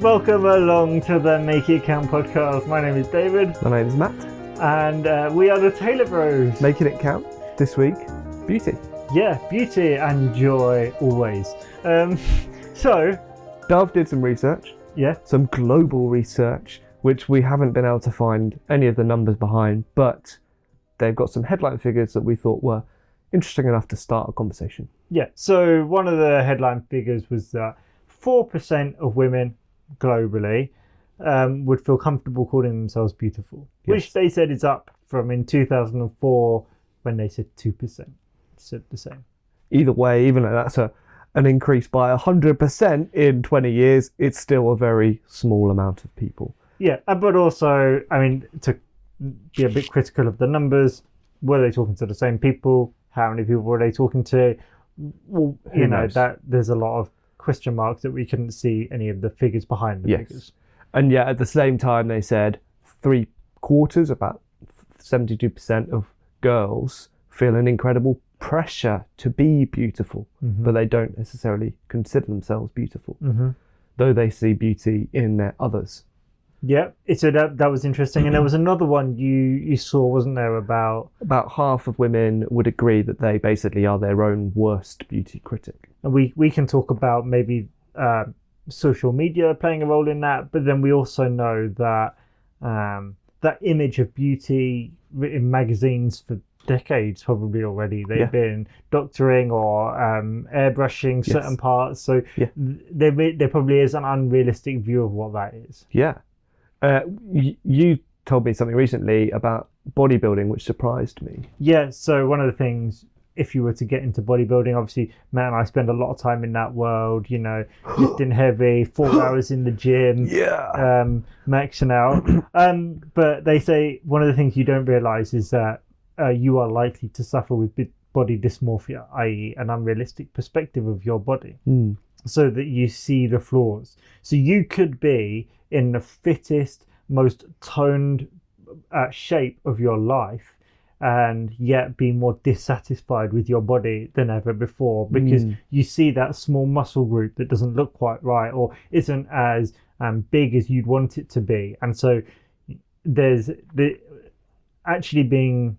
Welcome along to the Make It Count podcast. My name is David. My name is Matt. And we are the Taylor Bros. Making it count this week, beauty. Yeah, beauty and joy always. So, Dove did some research. Yeah. Some global research, which we haven't been able to find any of the numbers behind, but they've got some headline figures that we thought were interesting enough to start a conversation. Yeah, so one of the headline figures was that 4% of women globally would feel comfortable calling themselves beautiful, Yes. which they said is up from in 2004 when they said 2% said the same. Either way, even though that's an increase by 100% in 20 years, it's still a very small amount of people. Yeah, but also, I mean, to be a bit critical of the numbers, were they talking to the same people? How many people were they talking to? Well, you know, that there's a lot of question marks that we couldn't see any of the figures behind the figures. And yet at the same time they said 3/4, about 72% of girls feel an incredible pressure to be beautiful, but they don't necessarily consider themselves beautiful, though they see beauty in their others. Yeah, so that was interesting. And there was another one you saw, wasn't there, about half of women would agree that they basically are their own worst beauty critic. And we can talk about maybe social media playing a role in that, but then we also know that that image of beauty in magazines for decades probably already. They've been doctoring or airbrushing certain parts, so there probably is an unrealistic view of what that is. Yeah. You told me something recently about bodybuilding, which surprised me. Yeah, so one of the things, if you were to get into bodybuilding, obviously Matt and I spend a lot of time in that world, you know, lifting heavy, 4 hours in the gym, maxing out. But they say one of the things you don't realise is that you are likely to suffer with body dysmorphia, i.e. an unrealistic perspective of your body, so that you see the flaws. So you could be in the fittest, most toned shape of your life, and yet be more dissatisfied with your body than ever before, because you see that small muscle group that doesn't look quite right or isn't as big as you'd want it to be. And so there's actually being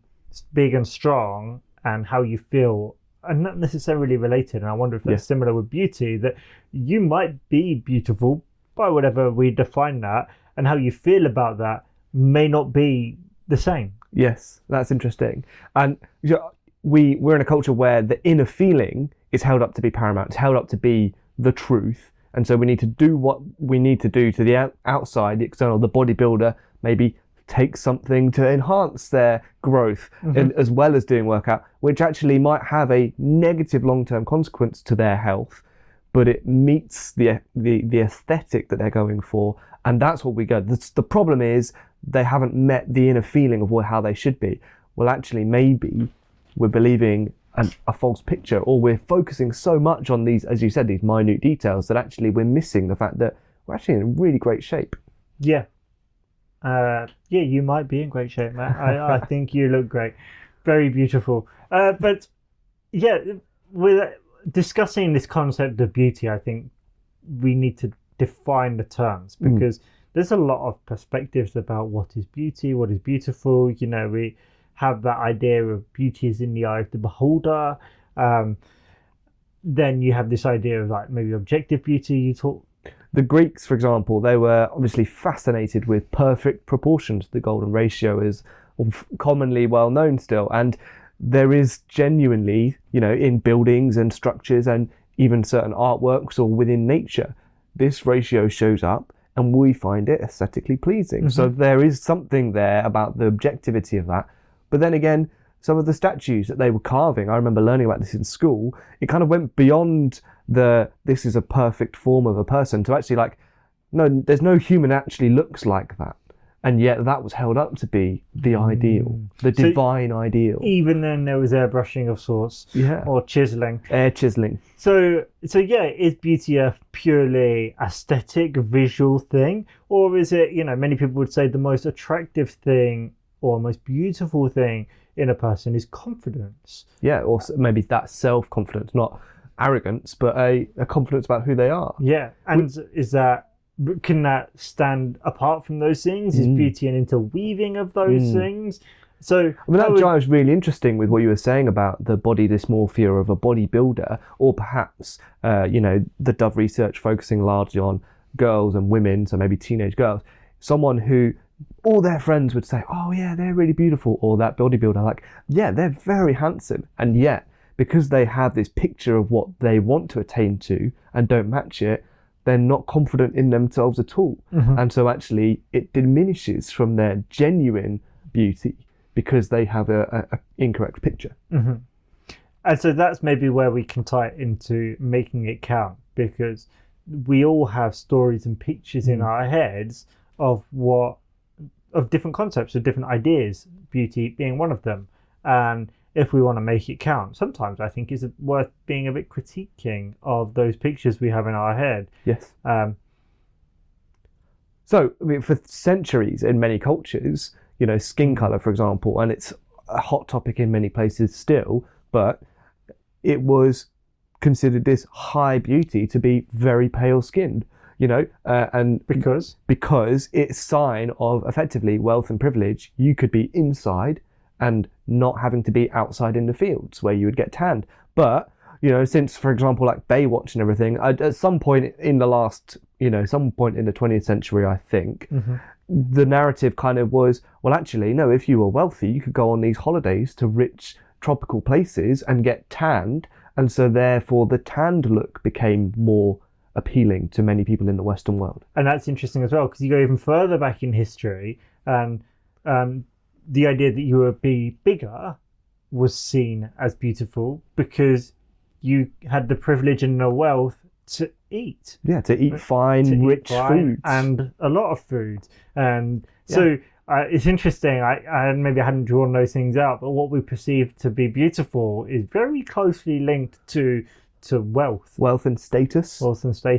big and strong and how you feel are not necessarily related. And I wonder if that's similar with beauty, that you might be beautiful by whatever we define that, and how you feel about that may not be the same. Yes, that's interesting. And we're in a culture where the inner feeling is held up to be paramount. It's held up to be the truth. And so we need to do what we need to do to the outside, the external. The bodybuilder maybe take something to enhance their growth, as well as doing workout, which actually might have a negative long-term consequence to their health, but it meets the aesthetic that they're going for. And that's what we go. The problem is they haven't met the inner feeling of how they should be. Well, actually, maybe we're believing a false picture, or we're focusing so much on these, as you said, these minute details, that actually we're missing the fact that we're actually in really great shape. Yeah. You might be in great shape, Matt. I think you look great. Very beautiful. But yeah, with discussing this concept of beauty, I think we need to define the terms, because there's a lot of perspectives about what is beauty, what is beautiful. You know, we have that idea of beauty is in the eye of the beholder. Then you have this idea of like maybe objective beauty. The Greeks, for example, they were obviously fascinated with perfect proportions. The golden ratio is commonly well known still, and there is genuinely, you know, in buildings and structures and even certain artworks or within nature, this ratio shows up and we find it aesthetically pleasing. So there is something there about the objectivity of that. But then again, some of the statues that they were carving, I remember learning about this in school, it kind of went beyond this is a perfect form of a person to actually like, no, there's no human actually looks like that. And yet that was held up to be the ideal, the divine ideal. Even then there was airbrushing of sorts, or chiseling. Air chiseling. So yeah, is beauty a purely aesthetic, visual thing? Or is it, you know, many people would say the most attractive thing or most beautiful thing in a person is confidence. Yeah, or maybe that self-confidence, not arrogance, but a confidence about who they are. Yeah, and is that But can that stand apart from those things? Is beauty an interweaving of those things? So I mean, that jives really interesting with what you were saying about the body dysmorphia of a bodybuilder, or perhaps, the Dove research focusing largely on girls and women, so maybe teenage girls. Someone who all their friends would say, oh yeah, they're really beautiful, or that bodybuilder, like, yeah, they're very handsome. And yet, because they have this picture of what they want to attain to and don't match it, they're not confident in themselves at all. And so actually it diminishes from their genuine beauty because they have a incorrect picture. And so that's maybe where we can tie it into making it count, because we all have stories and pictures in our heads of different concepts, of different ideas, beauty being one of them. And if we want to make it count, sometimes I think it's worth being a bit critiquing of those pictures we have in our head. Yes. So, I mean, for centuries in many cultures, skin color, for example, and it's a hot topic in many places still, but it was considered this high beauty to be very pale skinned, and because it's a sign of effectively wealth and privilege. You could be inside and not having to be outside in the fields where you would get tanned. But, since, for example, like Baywatch and everything, at some point in the 20th century, I think, the narrative kind of was, well, actually, no, if you were wealthy, you could go on these holidays to rich tropical places and get tanned. And so therefore the tanned look became more appealing to many people in the Western world. And that's interesting as well, because you go even further back in history, and the idea that you would be bigger was seen as beautiful because you had the privilege and the wealth to eat. Yeah, to eat rich foods. And a lot of food. And so it's interesting. I maybe I hadn't drawn those things out, but what we perceive to be beautiful is very closely linked to wealth. Wealth and status.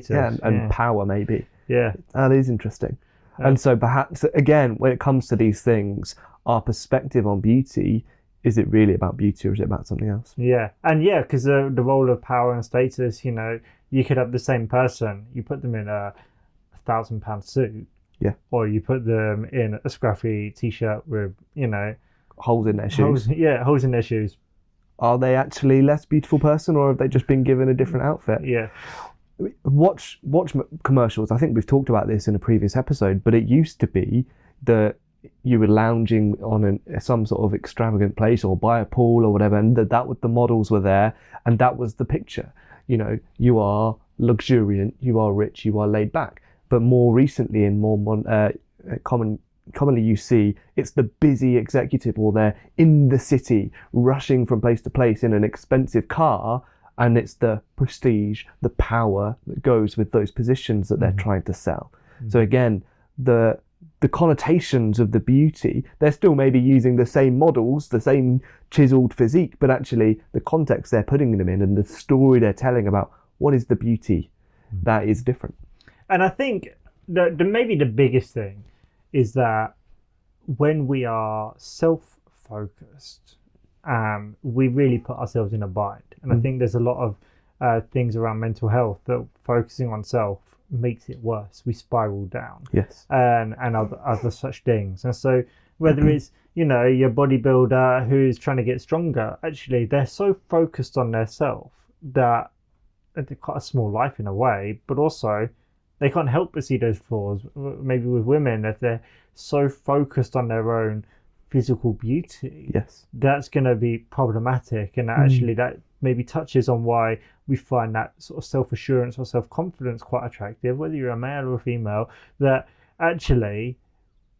Yeah, and power, maybe. Yeah. That is interesting. And so perhaps, again, when it comes to these things, our perspective on beauty, is it really about beauty or is it about something else? Yeah. And because the role of power and status, you could have the same person, you put them in a £1,000 suit. Yeah. Or you put them in a scruffy t-shirt with, holes in their shoes. Holes in their shoes. Are they actually less beautiful person, or have they just been given a different outfit? Yeah. Watch commercials. I think we've talked about this in a previous episode, but it used to be that you were lounging on some sort of extravagant place or by a pool or whatever, and that the models were there, and that was the picture. You are luxuriant, you are rich, you are laid back. But more recently, and commonly you see it's the busy executive, or they're in the city rushing from place to place in an expensive car, and it's the prestige, the power that goes with those positions that they're trying to sell. So again, the connotations of the beauty, they're still maybe using the same models, the same chiseled physique, but actually the context they're putting them in and the story they're telling about what is the beauty, that is different. And I think maybe the biggest thing is that when we are self-focused, we really put ourselves in a bind. And I think there's a lot of things around mental health that focusing on self makes it worse. We spiral down. Yes. And other such things. And so whether it's, your bodybuilder who's trying to get stronger, actually they're so focused on their self that they've got a small life in a way, but also they can't help but see those flaws. Maybe with women, if they're so focused on their own physical beauty, yes, that's going to be problematic. And actually that maybe touches on why we find that sort of self-assurance or self-confidence quite attractive, whether you're a male or a female, that actually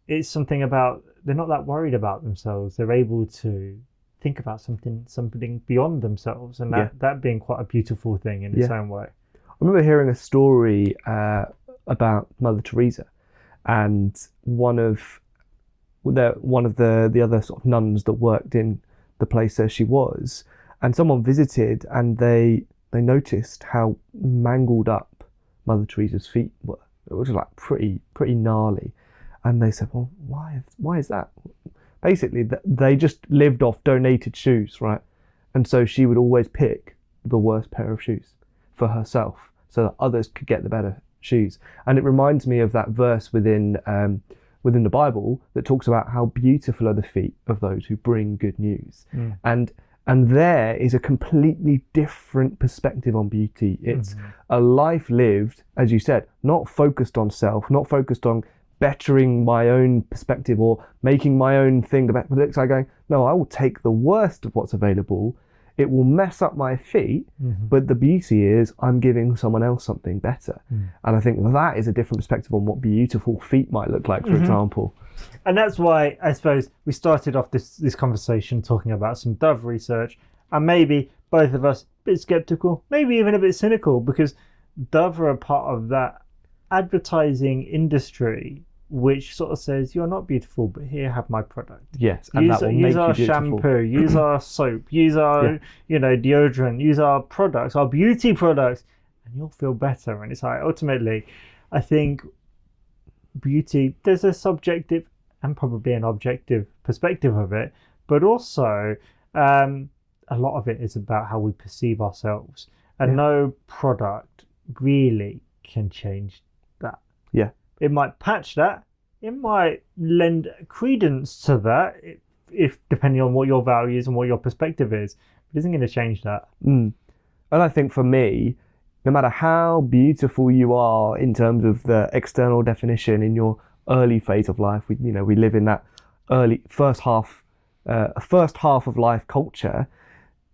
it's something about, they're not that worried about themselves. They're able to think about something beyond themselves, and that being quite a beautiful thing in its own way. I remember hearing a story about Mother Teresa, and one of the other sort of nuns that worked in the place where she was, and someone visited, and they noticed how mangled up Mother Teresa's feet were. It was like pretty gnarly, and they said, "Well, why is that?" Basically, they just lived off donated shoes, right? And so she would always pick the worst pair of shoes for herself, so that others could get the better shoes. And it reminds me of that verse within the Bible that talks about how beautiful are the feet of those who bring good news. And there is a completely different perspective on beauty. It's a life lived, as you said, not focused on self, not focused on bettering my own perspective or making my own thing the best. But it's like going, no, I will take the worst of what's available. It will mess up my feet, but the beauty is I'm giving someone else something better. And I think that is a different perspective on what beautiful feet might look like, for example. And that's why I suppose we started off this conversation talking about some Dove research, and maybe both of us a bit skeptical, maybe even a bit cynical, because Dove are a part of that advertising industry which sort of says, you're not beautiful, but here, have my product. Yes, and that will make use our you beautiful. shampoo, use our soap, use our deodorant, use our products, our beauty products, and you'll feel better. And it's like, ultimately, I think beauty, there's a subjective and probably an objective perspective of it, but also a lot of it is about how we perceive ourselves, and no product really can change that. It might patch that, it might lend credence to that, if depending on what your values and what your perspective is, it isn't going to change that. And I think for me, no matter how beautiful you are in terms of the external definition in your early phase of life, we live in that early first half of life culture,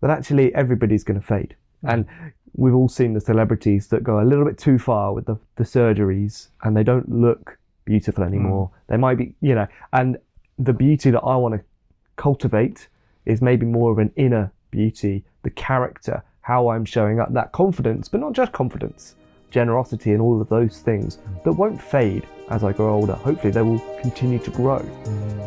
that actually everybody's going to fade. And we've all seen the celebrities that go a little bit too far with the surgeries, and they don't look beautiful anymore. They might be, and the beauty that I want to cultivate is maybe more of an inner beauty, the character, how I'm showing up, that confidence, but not just confidence, generosity and all of those things that won't fade as I grow older. Hopefully they will continue to grow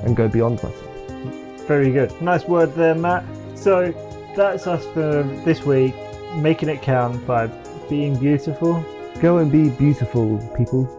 and go beyond myself. Very good. Nice word there, Matt. So that's us for this week. Making it count by being beautiful. Go and be beautiful, people.